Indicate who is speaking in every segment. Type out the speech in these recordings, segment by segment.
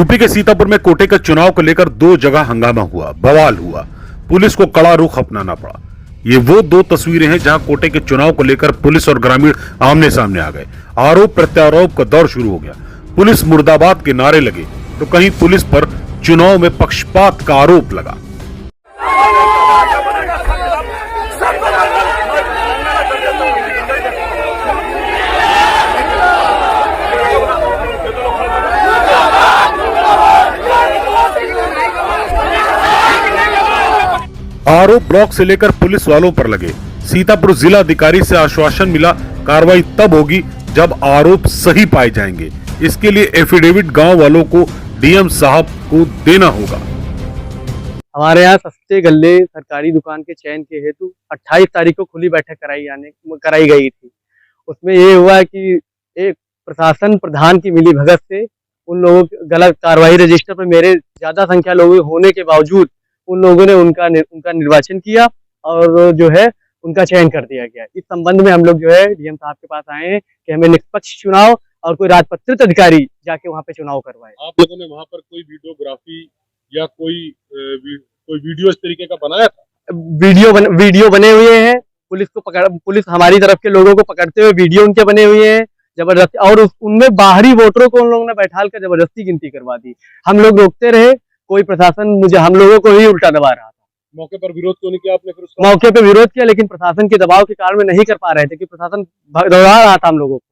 Speaker 1: UP के सीतापुर में कोटे के चुनाव को लेकर दो जगह हंगामा हुआ, बवाल हुआ। पुलिस को कड़ा रुख अपनाना पड़ा। ये वो दो तस्वीरें हैं जहां कोटे के चुनाव को लेकर पुलिस और ग्रामीण आमने सामने आ गए। आरोप प्रत्यारोप का दौर शुरू हो गया। पुलिस मुर्दाबाद के नारे लगे तो कहीं पुलिस पर चुनाव में पक्षपात का आरोप लगा। आरोप ब्लॉक से लेकर पुलिस वालों पर लगे। सीतापुर जिला अधिकारी से आश्वासन मिला, कार्रवाई तब होगी जब आरोप सही पाए जाएंगे। इसके लिए एफिडेविट गांव वालों को डीएम साहब को देना होगा।
Speaker 2: हमारे यहाँ सस्ते गल्ले सरकारी दुकान के चयन के हेतु 28 तारीख को खुली बैठक कराई गई थी। उसमें ये हुआ कि एक प्रशासन प्रधान की मिली भगत से उन लोगों की गलत कार्रवाई रजिस्टर पर मेरे ज्यादा संख्या लोग होने के बावजूद उन लोगों ने उनका निर्वाचन किया और जो है उनका चयन कर दिया गया। इस संबंध में हम लोग जो है डीएम साहब के पास आए हैं कि हमें निष्पक्ष चुनाव और कोई राजपत्रित अधिकारी जाके वहाँ पे चुनाव करवाए।
Speaker 3: आप लोगों ने वहाँ पर कोई वीडियोग्राफी या कोई वीडियो इस तरीके का बनाया था?
Speaker 2: वीडियो बने हुए हैं। पुलिस हमारी तरफ के लोगों को पकड़ते हुए वीडियो उनके बने हुए हैं जबरदस्ती, और उनमें बाहरी वोटरों को उन लोगों ने बैठाल कर जबरदस्ती गिनती करवा दी। हम लोग रोकते रहे, कोई प्रशासन हम लोगों को ही उल्टा दबा रहा था।
Speaker 3: मौके पर विरोध क्यों नहीं किया आपने? फिर
Speaker 2: मौके पे विरोध किया, लेकिन प्रशासन के दबाव के कारण में नहीं कर पा रहे थे कि प्रशासन दौड़ा रहा था हम लोगों को।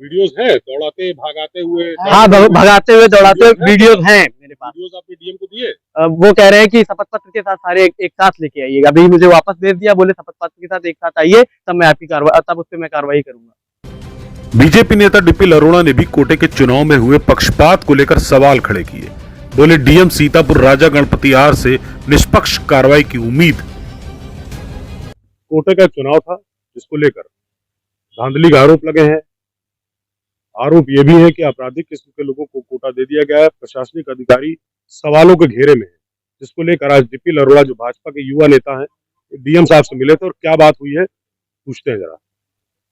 Speaker 3: वीडियोस हैं दौड़ाते भागाते हुए?
Speaker 2: हाँ, भगाते हुए दौड़ाते हुए वीडियोस हैं मेरे पास।
Speaker 3: वीडियोस आपने डीएम को दिए?
Speaker 2: वो कह रहे हैं कि शपथ पत्र के साथ सारे एक साथ लेके आइएगा। अभी मुझे वापस भेज दिया, बोले शपथ पत्र के साथ एक साथ आइए, तब मैं आपकी कार्रवाई, तब उस पर मैं कार्रवाई करूंगा।
Speaker 1: बीजेपी नेता डीपी अरोड़ा ने भी कोटे के चुनाव में हुए पक्षपात को लेकर सवाल खड़े किए। बोले डीएम सीतापुर राजा गणपति आर से निष्पक्ष कार्रवाई की उम्मीद।
Speaker 3: कोटे का चुनाव था जिसको लेकर धांधली का आरोप लगे हैं। आरोप ये भी है कि आपराधिक किस्म के लोगों को कोटा दे दिया गया है। प्रशासनिक अधिकारी सवालों के घेरे में है, जिसको लेकर आज डीपी अरोड़ा जो भाजपा के युवा नेता हैं डीएम साहब से मिले थे और क्या बात हुई है पूछते हैं जरा।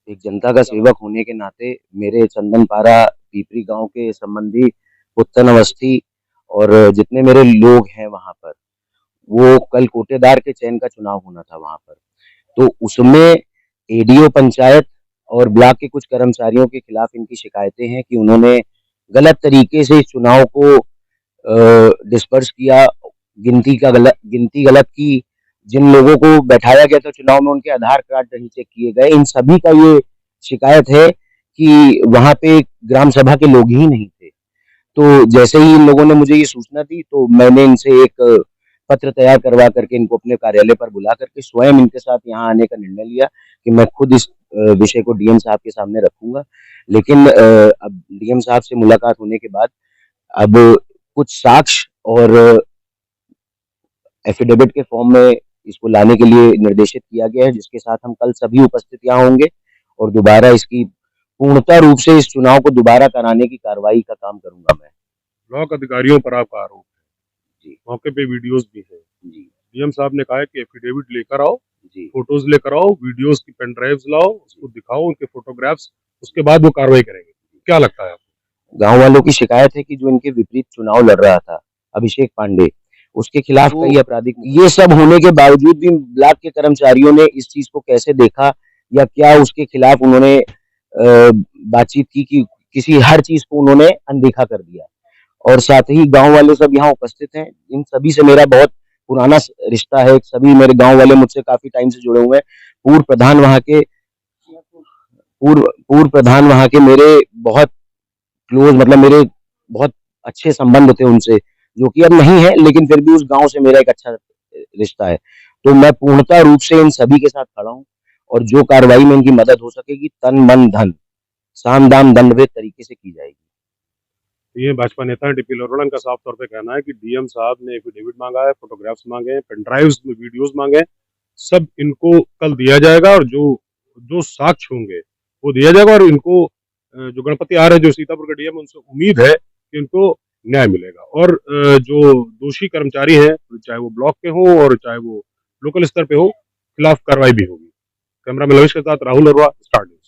Speaker 4: एक जनता का सेवक होने के नाते मेरे चंदनपारा पीपरी गांव के संबंधी उत्तन अवस्थी और जितने मेरे लोग हैं वहां पर, वो कल कोटेदार के चयन का चुनाव होना था वहां पर, तो उसमें एडीओ पंचायत और ब्लॉक के कुछ कर्मचारियों के खिलाफ इनकी शिकायतें हैं कि उन्होंने गलत तरीके से इस चुनाव को डिस्पर्स किया, गिनती गलत की। जिन लोगों को बैठाया गया था चुनाव में उनके आधार कार्ड नहीं चेक किए गए। इन सभी का ये शिकायत है कि वहां पे ग्राम सभा के लोग ही नहीं थे। तो जैसे ही इन लोगों ने मुझे ये सूचना दी तो मैंने इनसे एक पत्र तैयार करवा करके इनको अपने कार्यालय पर बुला करके स्वयं इनके साथ यहाँ आने का निर्णय लिया कि मैं खुद इस विषय को डीएम साहब के सामने रखूंगा। लेकिन अब डीएम साहब से मुलाकात होने के बाद अब कुछ साक्ष्य और एफिडेविट के फॉर्म में इसको लाने के लिए निर्देशित किया गया है, जिसके साथ हम कल सभी उपस्थित यहाँ होंगे और दोबारा इसकी पूर्णतः रूप से इस चुनाव को दोबारा कराने की कार्रवाई का काम करूंगा मैं।
Speaker 3: ब्लॉक अधिकारियों पर आपका आरोप है जी, मौके पे वीडियोस भी है
Speaker 4: जी।
Speaker 3: डीएम साहब ने कहा है कि एफिडेविट लेकर आओ
Speaker 4: जी,
Speaker 3: फोटोज लेकर आओ, वीडियोस की पेन ड्राइव्स लाओ, उसको दिखाओ उनके फोटोग्राफ्स, उसके बाद वो कार्रवाई करेंगे। क्या लगता है आपको?
Speaker 4: गांव वालों की शिकायत है कि जो इनके विपरीत चुनाव लड़ रहा था अभिषेक पांडे, उसके खिलाफ कई आपराधिक, ये सब होने के बावजूद भी ब्लॉक के कर्मचारियों ने इस चीज को कैसे देखा या क्या उसके खिलाफ उन्होंने बातचीत की कि किसी हर चीज को उन्होंने अनदेखा कर दिया। और साथ ही गांव वाले सब यहाँ उपस्थित हैं, इन सभी से मेरा बहुत पुराना रिश्ता है। सभी मेरे गांव वाले मुझसे काफी टाइम से जुड़े हुए हैं। पूर्व प्रधान वहाँ के मेरे बहुत क्लोज, मतलब मेरे बहुत अच्छे संबंध थे उनसे, जो कि अब नहीं है, लेकिन फिर भी उस गांव से मेरा एक अच्छा रिश्ता है। तो मैं पूर्णतः रूप से इन सभी के साथ खड़ा हूँ और जो कार्रवाई में इनकी मदद हो सकेगी तन मन धन साम दाम दंडभेद तरीके से की जाएगी।
Speaker 3: ये भाजपा नेता डीपी अरोड़ा का साफ तौर पे कहना है कि डीएम साहब ने एफिडेविट मांगा है, फोटोग्राफ्स मांगे हैं, पेन ड्राइव्स में वीडियोस मांगे हैं, सब इनको कल दिया जाएगा और जो साक्ष्य होंगे वो दिया जाएगा। और इनको जो गणपति आर है, जो सीतापुर के डीएम, उनसे उम्मीद है कि इनको न्याय मिलेगा। और जो दोषी कर्मचारी हैं, चाहे वो ब्लॉक के हों और चाहे वो लोकल स्तर पे हो, खिलाफ कार्रवाई भी होगी। कैमरा में लविश के साथ राहुल अरोड़ा, स्टार न्यूज।